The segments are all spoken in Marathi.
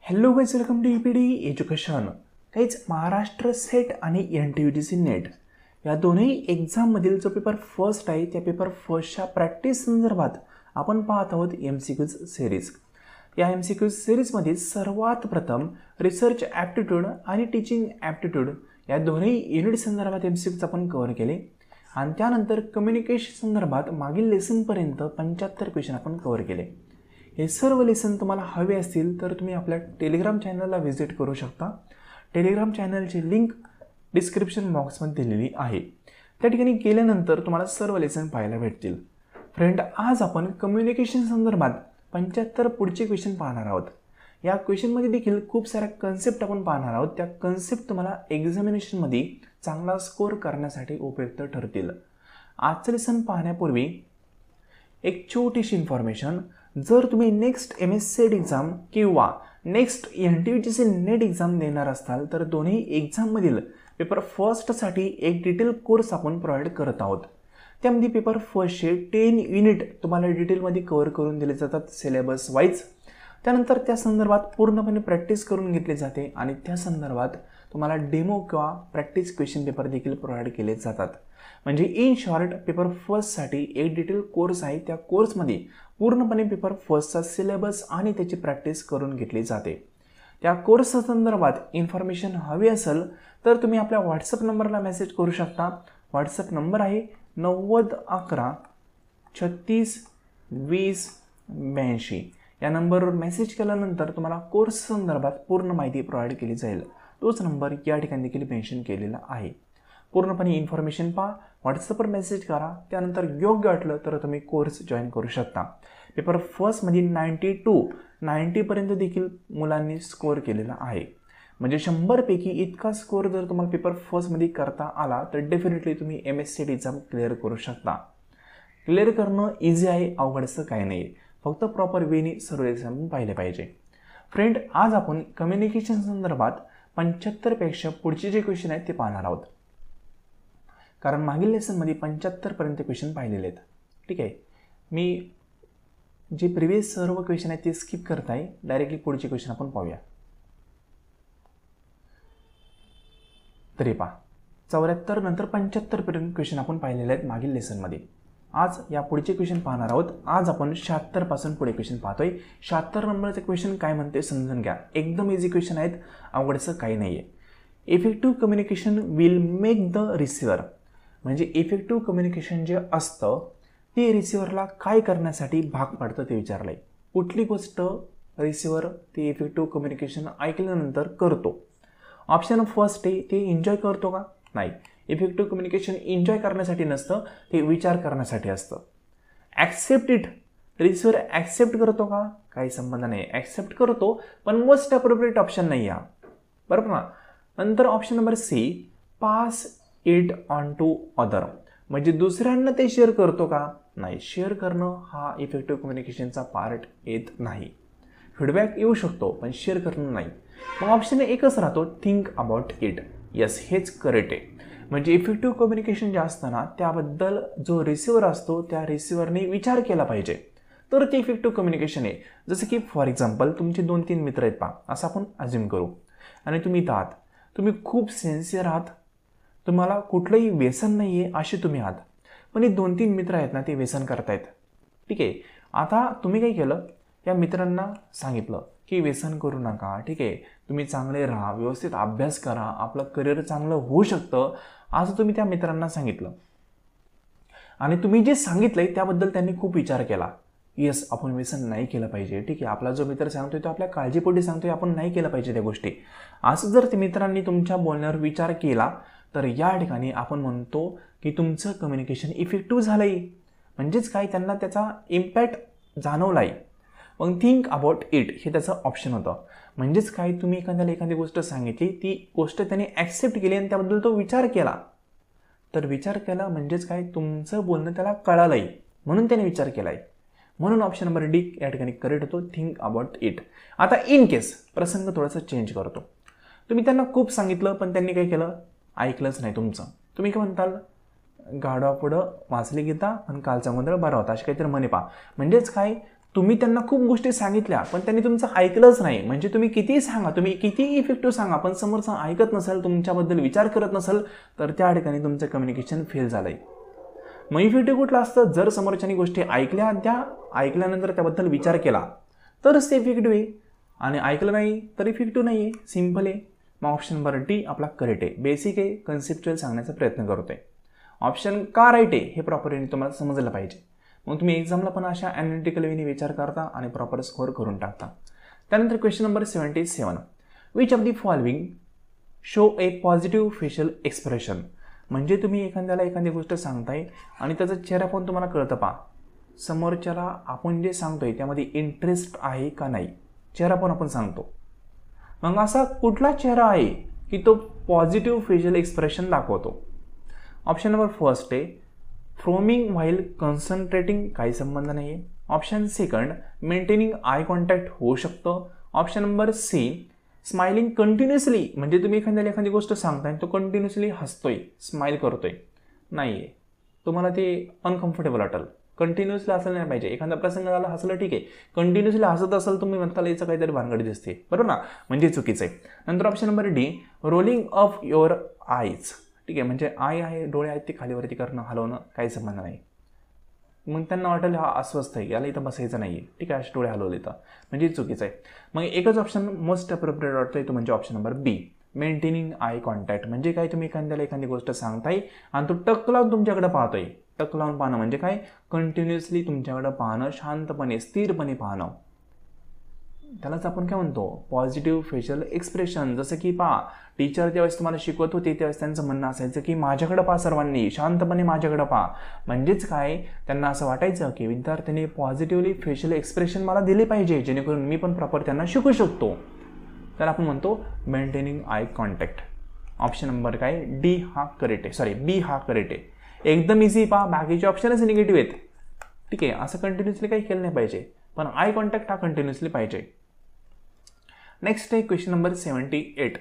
Hello guys, welcome to EPD education. काहीच महाराष्ट्र सेट आणि NTUGC नेट या दोन्ही एक्झाममधील जो पेपर फर्स्ट आहे त्या पेपर फर्स्टच्या प्रॅक्टिस संदर्भात आपण पाहत आहोत MCQज सिरीज. या MCQ सिरीजमध्ये सर्वात प्रथम रिसर्च ॲप्टिट्यूड आणि टीचिंग ॲप्टिट्यूड या दोन्ही युनिट संदर्भात MCQज आपण कव्हर केले आणि त्यानंतर कम्युनिकेशन संदर्भात मागील लेसनपर्यंत 75 क्वेश्चन आपण कव्हर केले. हे सर्व लेसन तुम्हाला हवे असतील तर तुम्ही आपल्या टेलिग्राम चॅनलला व्हिजिट करू शकता. टेलिग्राम चॅनलची लिंक डिस्क्रिप्शन बॉक्समध्ये दिलेली आहे. त्या ठिकाणी गेल्यानंतर तुम्हाला सर्व लेसन पाहायला भेटतील. फ्रेंड, आज आपण कम्युनिकेशन संदर्भात 75 पुढचे क्वेश्चन पाहणार आहोत. या क्वेश्चनमध्ये देखील खूप साऱ्या कन्सेप्ट आपण पाहणार आहोत. त्या कन्सेप्ट तुम्हाला एक्झामिनेशनमध्ये चांगला स्कोअर करण्यासाठी उपयुक्त ठरतील. आजचं लेसन पाहण्यापूर्वी एक छोटीशी इन्फॉर्मेशन. जर तुम्ही नेक्स्ट MSCET एक्झाम किंवा नेक्स्ट NTUGC नेट एक्झाम देणार असाल तर दोन्ही एक्झाममधील पेपर फर्स्टसाठी एक डिटेल कोर्स आपण प्रोव्हाइड करत आहोत. त्यामध्ये पेपर फर्स्टचे 10 युनिट तुम्हाला डिटेलमध्ये कव्हर करून दिले जातात सिलेबस वाईज. त्यानंतर त्या संदर्भात पूर्णपणे प्रॅक्टिस करून घेतली जाते आणि त्या संदर्भात तुम्हाला डेमो किंवा प्रॅक्टिस क्वेश्चन पेपर देखील प्रोव्हाइड केले जातात. म्हणजे इन शॉर्ट पेपर फर्स्टसाठी एक डिटेल कोर्स आहे. त्या कोर्समध्ये पूर्णपणे पेपर फर्स्टचा सिलेबस आणि त्याची प्रॅक्टिस करून घेतली जाते. त्या कोर्स संदर्भात इन्फॉर्मेशन हवी असेल तर तुम्ही आपल्या व्हॉट्सअप नंबरला मेसेज करू शकता. व्हॉट्सअप नंबर आहे 9011 36 20 82. या नंबरवर मेसेज केल्यानंतर तुम्हाला कोर्स संदर्भात पूर्ण माहिती प्रोव्हाइड केली जाईल. तोच नंबर या ठिकाणी देखील मेन्शन केलेला आहे. पूर्णपणे इन्फॉर्मेशन पहा, व्हॉट्सअपवर मेसेज करा. त्यानंतर योग्य वाटलं तर तुम्ही कोर्स जॉईन करू शकता. पेपर फर्स्टमध्ये 90% देखील मुलांनी स्कोअर केलेला आहे. म्हणजे 100पैकी इतका स्कोअर जर तुम्हाला पेपर फर्स्टमध्ये करता आला तर डेफिनेटली तुम्ही MSCET एक्झाम क्लिअर करू शकता. क्लिअर करणं इझी आहे, अवघडचं काही नाही. फक्त प्रॉपर वेनी सर्व एक्झाम पाहिले पाहिजे. फ्रेंड, आज आपण कम्युनिकेशन संदर्भात 75पेक्षा पुढचे जे क्वेश्चन आहेत ते पाहणार आहोत. कारण मागील लेसनमध्ये 75पर्यंत क्वेश्चन पाहिलेले आहेत. ठीक आहे, मी जे प्रिव्हियस सर्व क्वेश्चन आहेत ते स्किप करत आहे. डायरेक्टली पुढचे क्वेश्चन आपण पाहूया. तरी पहा, 74 नंतर 75पर्यंत क्वेश्चन आपण पाहिलेले आहेत मागील लेसनमध्ये. आज या पुढचे क्वेश्चन पाहणार आहोत. आज आपण 76 पासून पुढे क्वेश्चन पाहतोय. 76 नंबरचे क्वेश्चन काय म्हणते समजून घ्या. एकदम इझी क्वेश्चन आहेत, अवघडचं काही नाही आहे. Effective communication will make the receiver. म्हणजे इफेक्टिव्ह कम्युनिकेशन जे असतं ते रिसिव्हरला काय करण्यासाठी भाग पाडतं ते विचारलं आहे. कुठली गोष्ट रिसिव्हर ते इफेक्टिव्ह कम्युनिकेशन ऐकल्यानंतर करतो. ऑप्शन फर्स्ट आहे, ते एन्जॉय करतो का? नाही. इफेक्टिव्ह कम्युनिकेशन एन्जॉय करण्यासाठी नसतं, ते विचार करण्यासाठी असतं. ॲक्सेप्ट इट, रिसिव्हर ॲक्सेप्ट करतो का? काही संबंध नाही. ॲक्सेप्ट करतो पण मोस्ट अप्रोप्रिएट ऑप्शन नाही आहे, बरोबर ना. नंतर option number C, pass it on to other. म्हणजे दुसऱ्यांना ते शेअर करतो का? नाही. शेअर करणं हा इफेक्टिव्ह कम्युनिकेशनचा पार्ट येत नाही. फीडबॅक येऊ शकतो पण शेअर करणं नाही. मग ऑप्शन एकच राहतो, थिंक अबाउट इट. येस, हेच करेक्ट आहे. म्हणजे इफेक्टिव्ह कम्युनिकेशन जे असतं ना त्याबद्दल जो रिसिव्हर असतो त्या रिसिव्हरने विचार केला पाहिजे तर ते इफेक्टिव्ह कम्युनिकेशन आहे. जसं की फॉर एक्झाम्पल तुमचे 2-3 मित्र आहेत पहा, असं आपण अज्युम करू. आणि तुम्ही इथं आहात, तुम्ही खूप सिन्सिअर आहात, तुम्हाला कुठलंही व्यसन नाही आहे असे तुम्ही आहात. पण हे 2-3 मित्र आहेत ना ते व्यसन करतायत. ठीक आहे, आता तुम्ही काय केलं, या मित्रांना सांगितलं की व्यसन करू नका. ठीक आहे, तुम्ही चांगले राहा, व्यवस्थित अभ्यास करा, आपलं करिअर चांगलं होऊ शकतं असं तुम्ही त्या मित्रांना सांगितलं. आणि तुम्ही जे सांगितलंय त्याबद्दल त्यांनी खूप विचार केला. येस, आपण व्यसन नाही केलं पाहिजे. ठीक आहे, आपला जो मित्र सांगतोय तो आपल्या काळजीपोटी सांगतोय, आपण नाही केलं पाहिजे त्या गोष्टी. असं जर त्या मित्रांनी तुमच्या बोलण्यावर विचार केला तर या ठिकाणी आपण म्हणतो की तुमचं कम्युनिकेशन इफेक्टिव्ह झालंय. म्हणजेच काय, त्यांना त्याचा इम्पॅक्ट जाणवला आहे. मग थिंक अबाउट इट हे त्याचं ऑप्शन होतं. म्हणजेच काय, तुम्ही एखाद्याला एखादी गोष्ट सांगितली, ती गोष्ट त्याने ॲक्सेप्ट केली आणि त्याबद्दल तो विचार केला. तर विचार केला म्हणजेच काय, तुमचं बोलणं त्याला कळालं आहे म्हणून त्याने विचार केला आहे. म्हणून ऑप्शन नंबर D या ठिकाणी करेक्ट होतो, थिंक अबाउट इट. आता इन केस प्रसंग थोडासा चेंज करतो. तुम्ही त्यांना खूप सांगितलं पण त्यांनी काय केलं, ऐकलंच नाही तुमचं. तुम्ही काय म्हणताल, गाढवा पुढं वाचली गीता आणि कालचा गोंधळ बरा होता, अशी काहीतरी म्हणे पहा. म्हणजेच काय, तुम्ही त्यांना खूप गोष्टी सांगितल्या पण त्यांनी तुमचं ऐकलंच नाही. म्हणजे तुम्ही कितीही सांगा, तुम्ही कितीही इफेक्टिव्ह सांगा, पण समोरचा ऐकत नसेल, तुमच्याबद्दल विचार करत नसेल, तर त्या ठिकाणी तुमचं कम्युनिकेशन फेल झालंय. मग इफेक्टिव्ह कुठलं असतं? जर समोरच्यानी गोष्टी ऐकल्या आणि त्या ऐकल्यानंतर त्याबद्दल विचार केला तरच ते इफेक्टिव्ह आहे, आणि ऐकलं नाही तर इफेक्टिव्ह नाही आहे. सिम्पल आहे. मग ऑप्शन नंबर डी आपला करेक्ट आहे. बेसिक आहे, कन्सेप्च्युअल सांगण्याचा प्रयत्न करतोय. ऑप्शन का राईट आहे हे प्रॉपरली तुम्हाला समजलं पाहिजे. मग तुम्ही एक्झामला पण अशा ॲनालिटिकल वेने विचार करता आणि प्रॉपर स्कोअर करून टाकता. त्यानंतर question number 77, which of the following show A positive facial expression. म्हणजे तुम्ही एखाद्याला एखादी गोष्ट सांगताय आणि त्याचा चेहरा पण तुम्हाला कळतं पा, समोरच्याला आपण जे सांगतोय त्यामध्ये इंटरेस्ट आहे का नाही, चेहरा पण आपण सांगतो. मग असा कुठला चेहरा आहे की तो पॉझिटिव्ह फेशियल एक्सप्रेशन दाखवतो? ऑप्शन नंबर फर्स्ट आहे फ्रोमिंग व्हाईल कॉन्सन्ट्रेटिंग, काही संबंध नाही आहे. Option second maintaining eye contact होऊ शकतं. Option number C smiling continuously, म्हणजे तुम्ही एखाद्याला एखादी गोष्ट सांगताय तो कंटिन्युअसली हसतोय, स्माइल करतोय, नाही आहे, तुम्हाला ते अनकम्फर्टेबल वाटेल. कंटिन्युअसली हसलं नाही पाहिजे. एखादा प्रसंग झाला हसलं ठीक आहे, कंटिन्युअसली हसत असेल तुम्ही म्हणताल याचं काहीतरी भानगडी दिसते, बरोबर ना, म्हणजे चुकीचं आहे. नंतर option number D rolling of your eyes, ठीक आहे, म्हणजे आय आहे, डोळे आहेत ते खालीवरती करणं, हलवणं, काही संबंध नाही. मग त्यांना वाटेल हा अस्वस्थ आहे, याला इथं बसायचं नाही आहे, ठीक आहे, असे डोळे हलवले तर म्हणजे चुकीचं आहे. मग एकच ऑप्शन मोस्ट अप्रोप्रिएट वाटतोय तो म्हणजे option number be maintaining eye contact. म्हणजे काय, तुम्ही एखाद्याला एखादी गोष्ट सांगताय आणि तो टक लावून तुमच्याकडे पाहतोय. टक लावून पाहणं म्हणजे काय, कंटिन्युअसली तुमच्याकडे पाहणं, शांतपणे स्थिरपणे पाहणं, त्यालाच आपण काय म्हणतो पॉझिटिव्ह फेशियल एक्सप्रेशन. जसं की पहा, टीचर ज्यावेळेस तुम्हाला शिकवत होते त्यावेळेस त्यांचं म्हणणं असायचं की माझ्याकडे पहा, सर्वांनी शांतपणे माझ्याकडे पहा. म्हणजेच काय, त्यांना असं वाटायचं की विद्यार्थ्यांनी पॉझिटिव्हली फेशियल एक्सप्रेशन मला दिले पाहिजे, जेणेकरून मी पण प्रॉपर त्यांना शिकू शकतो. तर आपण म्हणतो maintaining eye contact. Option number काय, डी हा करेक्ट आहे, सॉरी बी हा करेक्ट आहे. एकदम इझी पहा, बाकीचे ऑप्शनच निगेटिव्ह आहेत, ठीक आहे. असं कंटिन्युअसली काही केलं नाही पाहिजे, पण आय कॉन्टॅक्ट हा कंटिन्युअसली पाहिजे. नेक्स्ट आहे question number 78,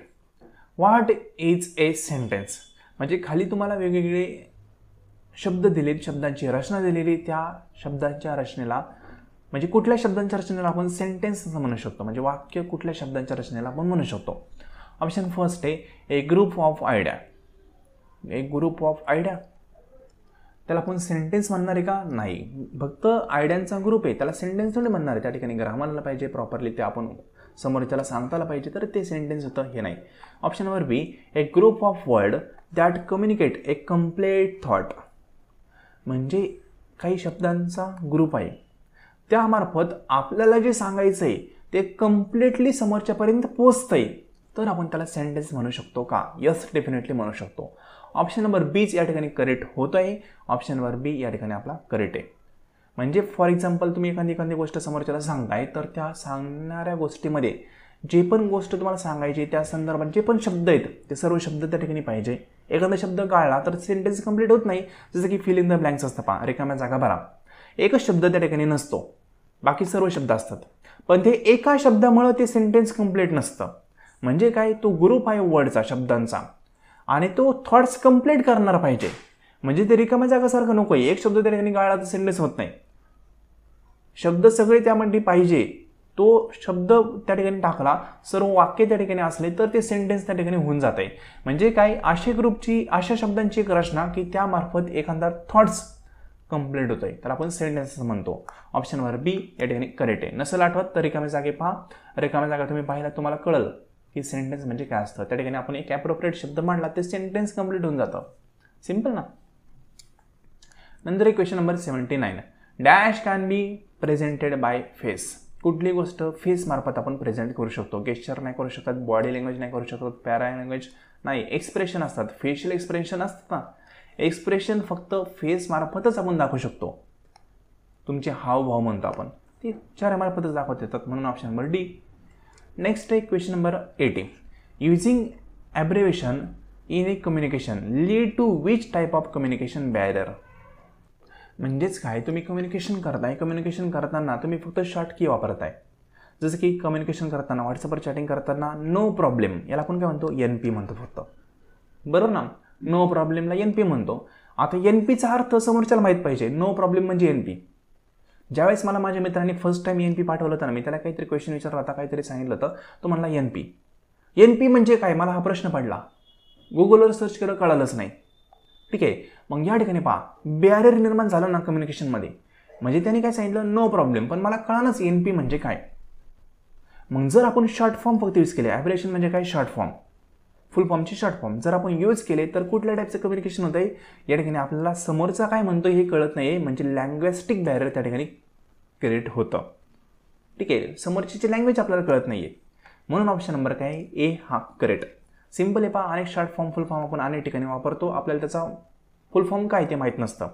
what is a sentence. म्हणजे खाली तुम्हाला वेगवेगळे शब्द दिलेत, शब्दांची रचना दिलेली, त्या शब्दांच्या रचनेला म्हणजे कुठल्या शब्दांच्या रचनेला आपण सेंटेन्स असं म्हणू शकतो, म्हणजे वाक्य कुठल्या शब्दांच्या रचनेला आपण म्हणू शकतो. ऑप्शन फर्स्ट आहे a group of idea. A group of idea त्याला आपण सेंटेन्स म्हणणार आहे का? नाही, फक्त आयडियांचा ग्रुप आहे, त्याला सेंटेन्स थोडी म्हणणार आहे. त्या ठिकाणी ग्रामर आलं पाहिजे प्रॉपरली, ते आपण समोरच्याला सांगता आलं पाहिजे, तर ते सेंटेन्स होतं, हे नाही. Option number B a group of word that communicate a complete thought. म्हणजे काही शब्दांचा ग्रुप आहे, त्यामार्फत आपल्याला जे सांगायचं आहे ते कम्प्लिटली समोरच्यापर्यंत पोचतंय, तर आपण त्याला सेंटेन्स म्हणू शकतो का? यस, डेफिनेटली म्हणू शकतो. ऑप्शन नंबर बीच या ठिकाणी करेक्ट होत आहे. ऑप्शन नंबर बी या ठिकाणी आपला करेक्ट आहे. म्हणजे फॉर एक्झाम्पल तुम्ही एखादी गोष्ट समोरच्याला सांगताय, तर त्या सांगणाऱ्या गोष्टीमध्ये जे पण गोष्ट तुम्हाला सांगायची त्या संदर्भात जे पण शब्द आहेत ते सर्व शब्द त्या ठिकाणी पाहिजे. एखादा शब्द गाळला तर सेंटेन्स कंप्लीट होत नाही. जसं की फिल इन द ब्लँक्स असतं पहा, रिकाम्या जागा भरा. एकच शब्द त्या ठिकाणी नसतो, बाकी सर्व शब्द असतात, पण ते एका शब्दामुळे ते सेंटेन्स कंप्लीट नसतं. म्हणजे काय, तो ग्रुप आहे वर्डचा, शब्दांचा, आणि तो थॉट्स कंप्लीट करणार पाहिजे. म्हणजे ते रिकाम्या जागासारखं नको आहे. एक शब्द त्या ठिकाणी गाळला तर सेंटेन्स होत नाही. शब्द सगळे त्यामध्ये पाहिजे, तो शब्द त्या ठिकाणी टाकला, सर्व वाक्य त्या ठिकाणी असले तर ते सेंटेन्स त्या ठिकाणी होऊन जाते. म्हणजे काय, अशा ग्रुपची, अशा शब्दांची एक रचना की त्यामार्फत एखादा थॉट्स कंप्लीट होतोय, तर आपण सेंटेन्स म्हणतो. ऑप्शन नंबर बी या ठिकाणी करेक्ट आहे. नसेल आठवत तर रिकाम्या जागे पहा, रिकाम्या जागा तुम्ही पाहिला तुम्हाला कळलं की सेंटेन्स म्हणजे काय असतं. त्या ठिकाणी आपण एक ॲप्रोप्रिएट शब्द मांडला ते सेंटेन्स कंप्लीट होऊन जातं. सिम्पल ना. नंतर एक question number 79, dash can be presented by face. कुठली गोष्ट फेस मार्फत आपण प्रेझेंट करू शकतो. गेस्चर नाही करू शकत, बॉडी लँग्वेज नाही करू शकत, पॅरा लँग्वेज नाही, एक्सप्रेशन असतात, फेशियल एक्सप्रेशन असतात ना, एक्सप्रेशन फक्त फेस मार्फतच आपण दाखवू शकतो. तुमचे हावभाव म्हणतो आपण, ते चेहऱ्यामार्फतच दाखवत येतात, म्हणून ऑप्शन नंबर डी. नेक्स्ट आहे question number 80, using abbreviation in a communication lead to which type of communication barrier. म्हणजेच काय, तुम्ही कम्युनिकेशन करताय, कम्युनिकेशन करताना तुम्ही फक्त शॉर्ट की वापरताय. जसं की कम्युनिकेशन करताना, व्हॉट्सअपवर चॅटिंग करताना नो प्रॉब्लेम, याला आपण काय म्हणतो, NP म्हणतो फक्त, बरोबर ना. नो प्रॉब्लेमला NP म्हणतो. आता NPचा अर्थ समोरच्याला माहीत पाहिजे. नो प्रॉब्लेम म्हणजे NP. ज्यावेळेस मला माझ्या मित्रांनी फर्स्ट टाइम NP पाठवलं होतं ना, मी त्याला काहीतरी क्वेश्चन विचारला होता, काहीतरी सांगितलं होतं, तो म्हणला NP म्हणजे काय, मला हा प्रश्न पडला, गुगलवर सर्च केलं, कळालंच नाही. ठीक आहे, मग या ठिकाणी पहा बॅरियर निर्माण झालं ना कम्युनिकेशनमध्ये, म्हणजे त्यांनी काय सांगितलं नो प्रॉब्लेम, पण मला कळालंच NP म्हणजे काय. मग जर आपण शॉर्ट फॉर्म फक्त यूज केले, ॲब्रिव्हिएशन म्हणजे काय, शॉर्ट फॉर्म, फुल फॉर्मचे शॉर्ट फॉर्म जर आपण यूज केले तर कुठल्या टाईपचं कम्युनिकेशन होतं आहे, या ठिकाणी आपल्याला समोरचा काय म्हणतो हे कळत नाही आहे, म्हणजे लँग्विस्टिक बॅरियर त्या ठिकाणी क्रिएट होतं. ठीक आहे, समोरची लँग्वेज आपल्याला कळत नाही आहे, म्हणून ऑप्शन नंबर काय आहे, ए हा करेक्ट. सिम्पल आहे पहा, अनेक शॉर्ट फॉर्म फुल फॉर्म आपण अनेक ठिकाणी वापरतो, आपल्याला त्याचा फुल फॉर्म काय ते माहीत नसतं.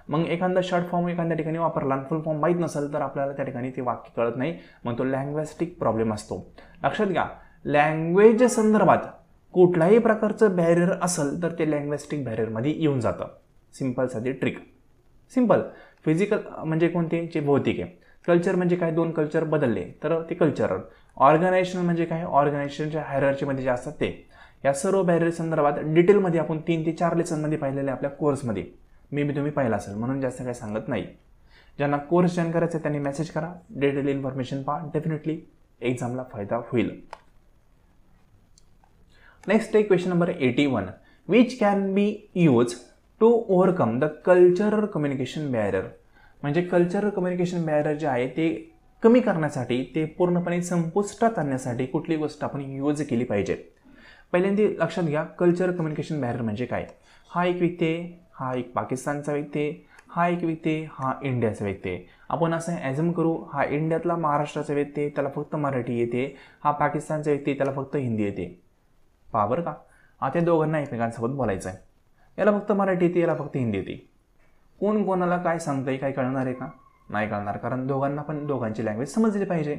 मग एखादा शॉर्ट फॉर्म एखाद्या ठिकाणी वापरला आणि फुल फॉर्म माहीत नसेल तर आपल्याला त्या ठिकाणी ते वाक्य कळत नाही, मग तो लँग्विस्टिक प्रॉब्लेम असतो. लक्षात घ्या, लँग्वेज संदर्भात कुठल्याही प्रकारचं बॅरियर असेल तर ते लँग्विस्टिक बॅरियरमध्ये येऊन जातं. सिम्पल साधी ट्रिक. सिम्पल. फिजिकल म्हणजे कोणते, जे भौतिक आहे. कल्चर म्हणजे काय, दोन कल्चर बदलले तर ते कल्चरल. ऑर्गनायझेशन म्हणजे काय, ऑर्गनायझेशनच्या हायरार्चीमध्ये जे असतात ते. या सर्व बॅरियर संदर्भात डिटेलमध्ये आपण 3 ते 4 लेसनमध्ये पाहिलेले आपल्या कोर्समध्ये, मे बी तुम्ही पाहिला असेल, म्हणून जास्त काही सांगत नाही. ज्यांना कोर्स जॉईन करायचं आहे त्यांनी मेसेज करा, डिटेल इन्फॉर्मेशन पहा, डेफिनेटली एक्झामला फायदा होईल. नेक्स्ट आहे question number 81. Which can be use to overcome the cultural communication barrier. म्हणजे कल्चरल कम्युनिकेशन बॅरियर जे आहे ते कमी करण्यासाठी, ते पूर्णपणे संपुष्टात आणण्यासाठी कुठली गोष्ट आपण यूज केली पाहिजे. पहिल्यांदा लक्षात घ्या, कल्चरल कम्युनिकेशन बॅरियर म्हणजे काय. हा एक व्यक्ती आहे, हा एक पाकिस्तानचा व्यक्ती आहे, हा एक व्यक्ती आहे, हा इंडियाचा व्यक्ती आहे. आपण असं ॲझ्युम करू, हा इंडियातला महाराष्ट्राचा व्यक्ती आहे, त्याला फक्त मराठी येते, हा पाकिस्तानचा व्यक्ती आहे, त्याला फक्त हिंदी येते. पहा बरं का, आता दोघांना एकमेकांसोबत बोलायचं आहे, याला फक्त मराठी येते, याला फक्त हिंदी येते. कोण कोणाला काय सांगतंय काय कळणार आहे का, नाही कळणार, कारण दोघांना पण दोघांची लँग्वेज समजली पाहिजे.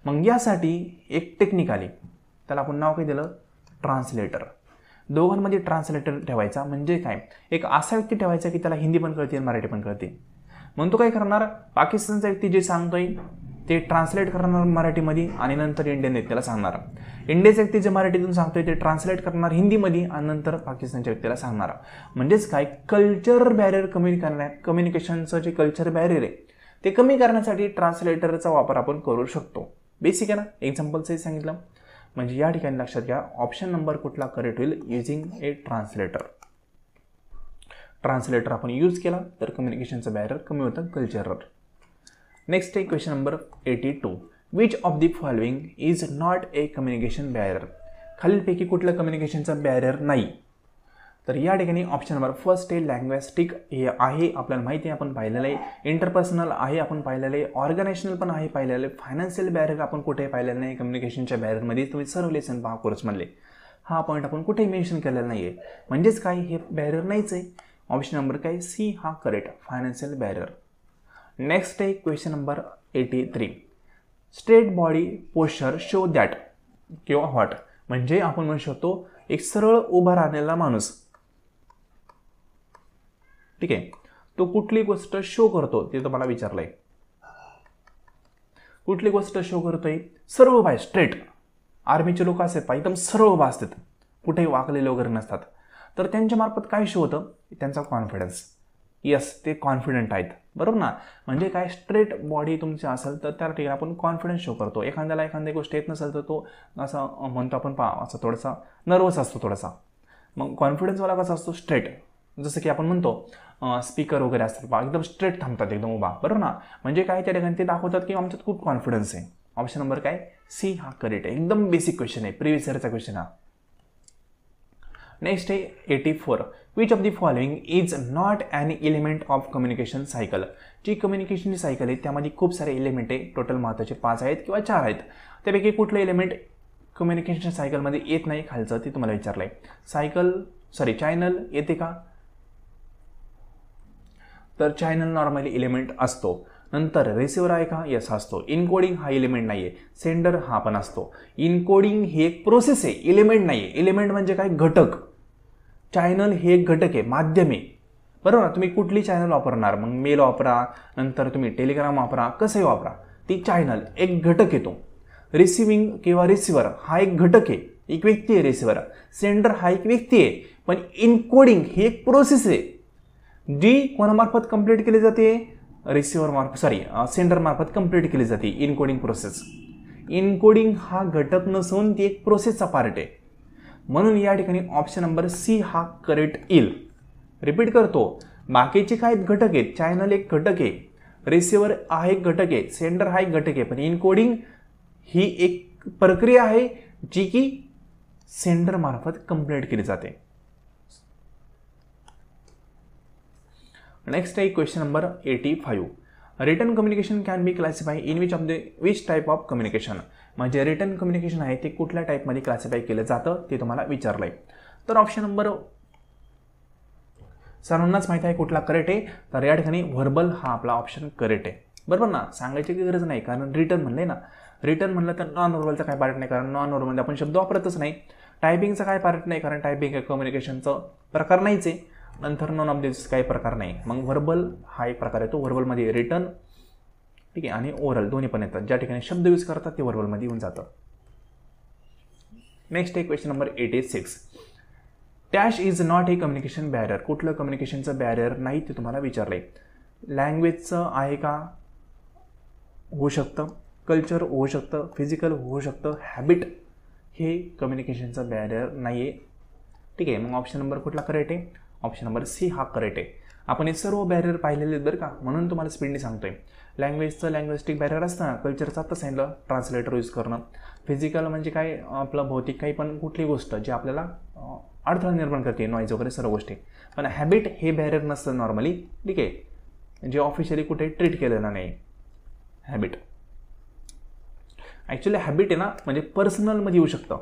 मग यासाठी एक टेक्निकली त्याला आपण नाव काय दिलं, ट्रान्सलेटर. दोघांमध्ये ट्रान्सलेटर ठेवायचा. म्हणजे काय, एक असा व्यक्ती ठेवायचा की त्याला हिंदी पण कळते मराठी पण कळते. म्हणून तो काय करणार, पाकिस्तानचा व्यक्ती जे सांगतोय ते ट्रान्सलेट करणार मराठीमध्ये आणि नंतर इंडियन व्यक्तीला सांगणार. इंडियाचा व्यक्ती जे मराठीतून सांगतोय ते ट्रान्सलेट करणार हिंदीमध्ये आणि नंतर पाकिस्तानच्या व्यक्तीला सांगणार. म्हणजेच काय, कल्चर बॅरियर कम्युनिकेशनचं जे कल्चर बॅरियर आहे ते कमी करण्यासाठी ट्रान्सलेटरचा वापर आपण करू शकतो. बेसिक आहे ना, एक्झाम्पलचंही सांगितलं. म्हणजे या ठिकाणी लक्षात घ्या, ऑप्शन नंबर कुठला करेक्ट होईल, युजिंग ए ट्रान्सलेटर. ट्रान्सलेटर आपण यूज केला तर कम्युनिकेशनचं बॅरियर कमी होतं कल्चरवर. नेक्स्ट आहे question number 82. Which of the following is not a communication barrier. खालीलपैकी कुठलं कम्युनिकेशनचं बॅरियर नाही. तर या ठिकाणी ऑप्शन नंबर फर्स्ट आहे लँग्विस्टिक, हे आहे आपल्याला माहिती आहे, आपण पाहिलेलं आहे. इंटरपर्सनल आहे आपण पाहिलेलं आहे. ऑर्गनायझेशनल पण आहे पाहिलेलं आहे. फायनान्शियल बॅरियर आपण कुठेही पाहिलेलं नाही. कम्युनिकेशनच्या बॅरियरमध्ये तुम्ही सर्व लेसन पहा कोर्समधले, हा पॉईंट आपण कुठेही मेन्शन केलेला नाही आहे. म्हणजेच काय, हे बॅरियर नाहीच आहे. ऑप्शन नंबर काय, सी हा करेक्ट, फायनान्शियल बॅरियर. नेक्स्ट आहे question number 83. Straight body posture show that किंवा व्हॉट. म्हणजे आपण म्हणू शकतो एक सरळ उभा राहिलेला माणूस, ठीक आहे, तो कुठली गोष्ट शो करतो ते तुम्हाला विचारलंय. कुठली गोष्ट शो करतोय, सर्व उभा आहे, स्ट्रेट. आर्मीचे लोक असे पाहिजे एकदम सरळ उभा असतात, कुठेही वाकलेले वगैरे नसतात. तर त्यांच्या मार्फत काय शो होतं, त्यांचा कॉन्फिडन्स. यस, ते कॉन्फिडंट आहेत, बरोबर ना. म्हणजे काय, स्ट्रेट बॉडी तुमची असेल तर त्या ठिकाणी आपण कॉन्फिडन्स शो करतो. एखाद्याला एखादी गोष्ट येत नसेल तर तो असं म्हणतो आपण, असं थोडासा नर्वस असतो थोडासा. मग कॉन्फिडन्सवाला कसा असतो, स्ट्रेट. जसं की आपण म्हणतो स्पीकर वगैरे असतात एकदम स्ट्रेट थांबतात, एकदम उभा, बरोबर ना. म्हणजे काय, त्या ठिकाणी ते दाखवतात की आमच्यात खूप कॉन्फिडन्स आहे. ऑप्शन नंबर काय, सी हा करेक्ट आहे. एकदम बेसिक क्वेश्चन आहे, प्रिव्हियस इयरचा क्वेश्चन हा. नेक्स्ट आहे 84. Which of the following is not an element of communication cycle. जी कम्युनिकेशनची सायकल आहे त्यामध्ये खूप सारे एलिमेंट आहे, टोटल महत्त्वाचे 5 आहेत किंवा 4 आहेत. त्यापैकी कुठलं एलिमेंट कम्युनिकेशन सायकलमध्ये येत नाही, खालचं ते तुम्हाला विचारलं आहे. चॅनल येते का, तर चॅनल नॉर्मली एलिमेंट असतो. नंतर रिसिव्हर आहे का, यस असतो. इनकोडिंग हा एलिमेंट नाही आहे. सेंडर हा पण असतो. इनकोडिंग ही एक प्रोसेस आहे, एलिमेंट नाही आहे. एलिमेंट म्हणजे काय, घटक. चॅनल हे एक घटक आहे, माध्यम आहे, बरोबर ना. तुम्ही कुठली चॅनल वापरणार, मग मेल वापरा, नंतर तुम्ही टेलिग्राम वापरा, कसंही वापरा, ती चॅनल एक घटक येतो. रिसिव्हिंग किंवा रिसिव्हर हा एक घटक आहे, एक व्यक्ती आहे रिसिव्हर. सेंडर हा एक व्यक्ती आहे. पण इनकोडिंग ही एक प्रोसेस आहे जी कोणामार्फत कंप्लीट केली जाते, रिसिव्हर मार्फत सेंडर मार्फत कंप्लीट केली जाते इनकोडिंग प्रोसेस. इनकोडिंग हा घटक नसून ती एक प्रोसेसचा पार्ट आहे. म्हणून या ठिकाणी ऑप्शन नंबर सी हा करेक्ट येईल. रिपीट करतो, बाकीचे काय घटक आहेत, चॅनल एक घटक आहे, रिसिव्हर हा एक घटक आहे, सेंडर हा एक घटक आहे, पण इनकोडिंग ही एक प्रक्रिया आहे जी की सेंडर मार्फत कंप्लीट केली जाते. नेक्स्ट आहे question number 85. Written communication can be classify in which type of communication. म्हणजे रिटन कम्युनिकेशन आहे ते कुठल्या टाईपमध्ये क्लासिफाय केलं जातं ते तुम्हाला विचारलंय. तर ऑप्शन नंबर सर्वांनाच माहिती आहे कुठला करेक्ट आहे. तर या ठिकाणी व्हर्बल हा आपला ऑप्शन करेक्ट आहे. बरोबर ना, सांगायची काही गरज नाही, कारण रिटर्न म्हणले ना. रिटर्न म्हणलं तर नॉन व्हर्बलचा काय पार्ट नाही, कारण नॉन व्हर्बलमध्ये आपण शब्द वापरतच नाही. टायपिंगचा काय पार्ट नाही, कारण टायपिंग कम्युनिकेशनचं प्रकार नाहीच आहे. नंतर नॉन ऑफ दिस काही प्रकार नाही. मग व्हर्बल हा एक प्रकार येतो. व्हर्बलमध्ये रिटर्न, ठीक आहे, आणि ओरल दोन्ही पण येतात. ज्या ठिकाणी शब्द यूज करतात ते व्हर्बलमध्ये येऊन जातं. नेक्स्ट आहे question number 86. Dash is not a communication barrier. कुठलं कम्युनिकेशनचं बॅरियर नाही ते तुम्हाला विचारलंय. लँग्वेजचं आहे का, होऊ शकतं. कल्चर होऊ शकतं, फिजिकल होऊ शकतं, हॅबिट हे कम्युनिकेशनचं बॅरियर नाही आहे. ठीक आहे, मग ऑप्शन नंबर कुठला करेक्ट आहे? ऑप्शन नंबर सी हा करेक्ट आहे. आपण हे सर्व बॅरियर पाहिलेले आहेत बरं का, म्हणून तुम्हाला स्पीडने सांगतोय. लँग्वेजचं लँग्वेस्टिक बॅरियर असतं, कल्चरचं आत्ता सांगितलं ट्रान्सलेटर यूज करणं. फिजिकल म्हणजे काय, आपलं भौतिक काही पण कुठली गोष्ट जी आपल्याला अडथळा निर्माण करते, नॉईज वगैरे सर्व गोष्टी. पण हॅबिट हे बॅरियर नसतं नॉर्मली. ठीक आहे, जे ऑफिशियली कुठे ट्रीट केलेलं नाही हॅबिट. ॲक्च्युली हॅबिट आहे ना, म्हणजे पर्सनलमध्ये येऊ शकतं,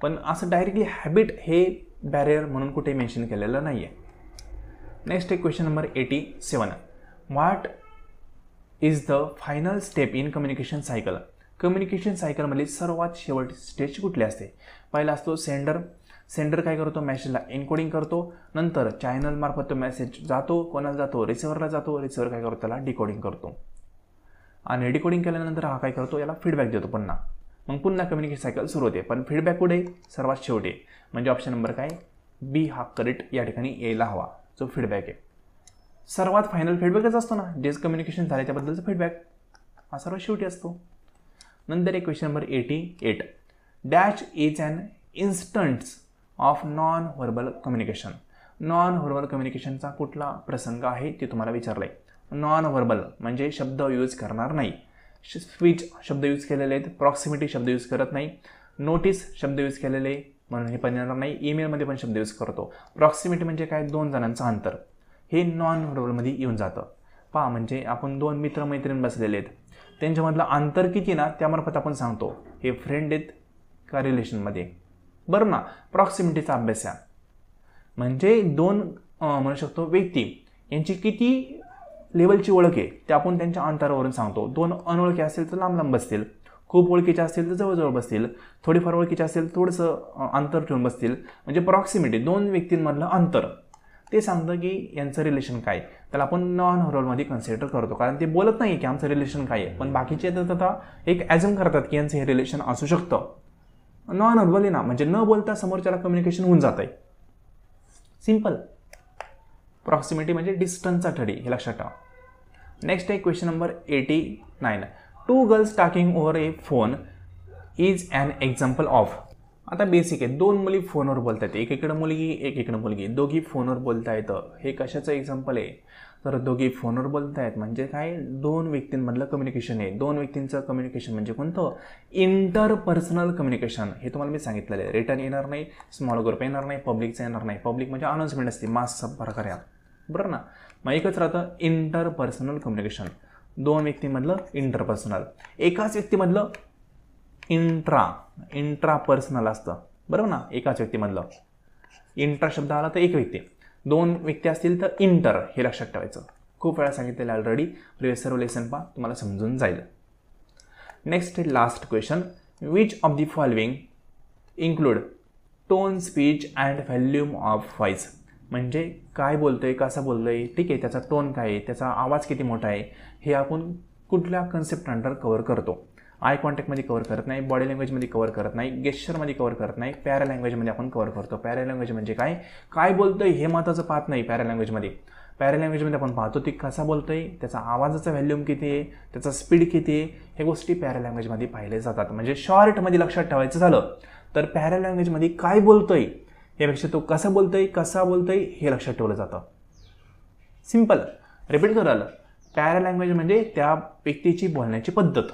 पण असं डायरेक्टली हॅबिट हे बॅरियर म्हणून कुठे मेन्शन केलेलं नाही आहे. नेक्स्ट आहे question number 87. What is the final step in communication cycle. Communication सायकलमधली सर्वात शेवटची स्टेज कुठली असते? पहिला असतो सेंडर. सेंडर काय करतो, मेसेजला एन्कोडिंग करतो. नंतर चॅनल मार्फत तो मेसेज जातो, कोणाला जातो, रिसिव्हरला जातो. रिसिव्हर काय करतो, त्याला डिकोडिंग करतो, आणि डिकोडिंग केल्यानंतर हा काय करतो, याला फीडबॅक देतो पुन्हा. मग पुन्हा कम्युनिकेशन सायकल सुरू होते. पण फीडबॅक कुठे, सर्वात शेवटी. म्हणजे ऑप्शन नंबर काय, बी हा करेक्ट या ठिकाणी यायला हवा, जो फीडबॅक आहे. सर्वात फायनल फीडबॅकच असतो ना, जे कम्युनिकेशन झाले त्याबद्दलचा फीडबॅक हा सर्वात शेवटी असतो. नंतर एक question number 88. Dash is an instance of non verbal communication. Non verbal कम्युनिकेशनचा कुठला प्रसंग आहे ते तुम्हाला विचारलं आहे. नॉन व्हर्बल म्हणजे शब्द यूज करणार नाही. स्पीच शब्द यूज केलेले आहेत, प्रॉक्सिमिटी शब्द यूज करत नाही, नोटीस शब्द यूज केलेले म्हणून हे पण येणार नाही. ईमेलमध्ये पण शब्द यूज करतो. प्रॉक्सिमिटी म्हणजे काय, 2 जणांचं अंतर, हे नॉन व्हर्बलमध्ये येऊन जातं. पहा, म्हणजे आपण 2 मित्रमैत्रीण बसलेले आहेत, त्यांच्यामधलं अंतर किती ना त्यामार्फत आपण सांगतो हे फ्रेंड आहेत का रिलेशनमध्ये. बरं ना, प्रॉक्सिमिटीचा अभ्यास आहे. म्हणजे 2 म्हणू शकतो व्यक्ती यांची किती लेवलची ओळख आहे ते आपण त्यांच्या अंतरावरून सांगतो. 2 अनोळखी असतील तर लांब लांब बसतील, खूप ओळखीचे असतील तर जवळजवळ बसतील, थोडीफार ओळखीचे असतील थोडंसं अंतर ठेवून बसतील. म्हणजे प्रॉक्सिमिटी 2 व्यक्तींमधलं अंतर ते सांगतं की यांचं रिलेशन काय. त्याला आपण नॉन व्हर्बलमध्ये कन्सिडर करतो, कारण ते बोलत नाही की आमचं रिलेशन काय आहे, पण बाकीचे तर आता एक ॲझ्युम करतात की यांचं हे रिलेशन असू शकतं. नॉन व्हर्बल आहे ना, म्हणजे न बोलता समोरच्याला कम्युनिकेशन होऊन जात आहे. सिम्पल. प्रॉक्सिमिटी म्हणजे डिस्टन्सचा ठडी, हे लक्षात ठेवा. नेक्स्ट आहे question number 89. 2 girls talking over a phone is an example of. आता बेसिक आहे, 2 मुली फोनवर बोलत आहेत, एकीकडं मुलगी एकीकडं मुलगी, दोघी फोनवर बोलता येतं. हे कशाचं एक्झाम्पल आहे, तर दोघी फोनवर बोलत आहेत म्हणजे काय, 2 व्यक्तींमधलं कम्युनिकेशन आहे. 2 व्यक्तींचं कम्युनिकेशन म्हणजे कोणतं, इंटरपर्सनल कम्युनिकेशन. हे तुम्हाला मी सांगितलेलं आहे. रिटर्न येणार नाही, स्मॉल ग्रुप येणार नाही, पब्लिकचं येणार नाही. पब्लिक म्हणजे अनाउन्समेंट असते, मासचा प्रकार आहे, बरं ना. मग एकच राहतं इंटरपर्सनल कम्युनिकेशन. 2 व्यक्तींमधलं इंटरपर्सनल. एकाच व्यक्तीमधलं इंट्रापर्सनल असतं, बरोबर ना. एकाच व्यक्तीमधलं इंट्रा शब्द आला तर एक व्यक्ती, 2 व्यक्ती असतील तर इंटर, हे लक्षात ठेवायचं. खूप वेळा सांगितलेलं ऑलरेडी, प्रिव्हियस सर्व लेसन पहा, तुम्हाला समजून जाईल. Next last question. Which of the following include tone, speech and volume of voice. म्हणजे काय बोलतोय, कसा बोलतोय, ठीक आहे, त्याचा टोन काय आहे, त्याचा आवाज किती मोठा आहे, हे आपण कुठल्या कन्सेप्ट अंडर कव्हर करतो. आय कॉन्टॅक्टमध्ये कव्हर करत नाही, बॉडी लँग्वेजमध्ये कव्हर करत नाही, गेस्चरमध्ये कव्हर करत नाही, पॅरा लँग्वेजमध्ये आपण कव्हर करतो. पॅरा लँग्वेज म्हणजे काय, काय बोलतोय हे महत्त्वाचं पाहत नाही पॅरा लँग्वेजमध्ये. पॅरालँग्वेजमध्ये आपण पाहतो ती कसा बोलतोय, त्याचा आवाजाचा व्हॅल्यूम किती आहे, त्याचा स्पीड किती आहे, ह्या गोष्टी पॅरालँग्वेजमध्ये पाहिले जातात. म्हणजे शॉर्टमध्ये लक्षात ठेवायचं झालं तर पॅरालँग्वेजमध्ये काय बोलतोय यापेक्षा तो कसा बोलतोय हे लक्षात ठेवलं जातं. सिम्पल रिपीट कराल, पॅरालँग्वेज म्हणजे त्या व्यक्तीची बोलण्याची पद्धत,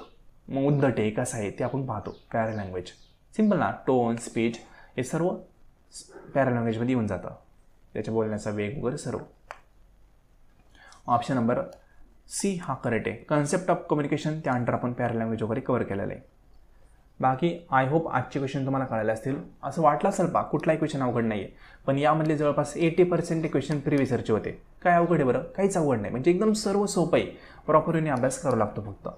मग उद्धट आहे कसं आहे ते आपण पाहतो पॅरालँग्वेज. सिम्पल ना, टोन स्पीच हे सर्व पॅरालँग्वेजमध्ये येऊन जातं, त्याच्या बोलण्याचा वेग वगैरे सर्व. ऑप्शन नंबर सी हा करेक्ट आहे. कन्सेप्ट ऑफ कम्युनिकेशन त्या अंडर आपण पॅरालँग्वेज वगैरे कव्हर केलेलं आहे. बाकी आय होप आजचे क्वेश्चन तुम्हाला कळाले असतील. असं वाटलं असेल पा कुठलाही क्वेश्चन अवघड नाही आहे, पण यामधले जवळपास 80% क्वेश्चन प्रिव्हियस इयरचे होते. काय अवघड आहे बरं? काहीच अवघड नाही, म्हणजे एकदम सर्व सोपं आहे. प्रॉपरली अभ्यास करावा लागतो फक्त.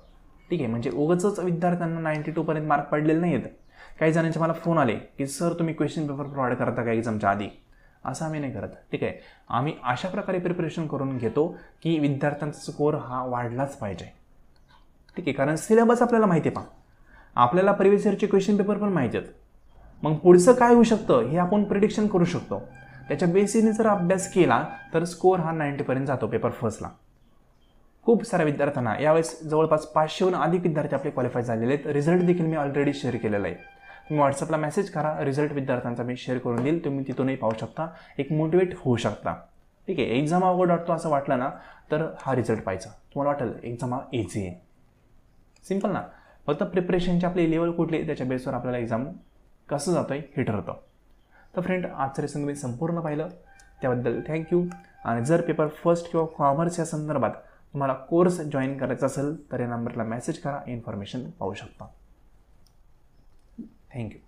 ठीक आहे, म्हणजे उगाचच विद्यार्थ्यांना 92% मार्क पडलेले नाही आहेत. काही जणांचे मला फोन आले की सर तुम्ही क्वेश्चन पेपर प्रोव्हाइड करता का एक्झामच्या आधी? असं आम्ही नाही करत. ठीक आहे, आम्ही अशा प्रकारे प्रिपरेशन करून घेतो की विद्यार्थ्यांचा स्कोअर हा वाढलाच पाहिजे. ठीक आहे, कारण सिलेबस आपल्याला माहिती आहे. आपल्याला प्रिव्हियस इयरचे क्वेश्चन पेपर पण माहिती आहेत. मग पुढचं काय होऊ शकतं हे आपण प्रिडिक्शन करू शकतो. त्याच्या बेसिसने जर अभ्यास केला तर स्कोअर हा 90% जातो पेपर फर्स्टला. खूप साऱ्या विद्यार्थ्यांना यावेळेस जवळपास 500हून अधिक विद्यार्थी आपले क्वालिफाय झालेले आहेत. रिझल्ट देखील मी ऑलरेडी शेअर केलेला आहे. तुम्ही व्हॉट्सअपला मेसेज करा, रिझल्ट विद्यार्थ्यांचा मी शेअर करून देईल. तुम्ही तिथूनही पाहू शकता, एक मोटिवेट होऊ शकता. ठीक आहे, एक्झाम अवघड वाटतो असं वाटलं ना तर हा रिझल्ट पाहायचा. तुम्हाला वाटेल एक्झाम हा इझी आहे. सिम्पल ना, फक्त प्रिपरेशनची आपली लेवल कुठली त्याच्या बेसवर आपल्याला एक्झाम कसं जातं हे ठरतं. तर फ्रेंड, आजचं लेसन तुम्ही संपूर्ण पाहिलं त्याबद्दल थँक्यू. आणि जर पेपर फर्स्ट किंवा कॉमर्स या संदर्भात तुम्हाला कोर्स जॉईन करायचा असेल तर या नंबरला मेसेज करा, इन्फॉर्मेशन पाहू शकता. थँक्यू.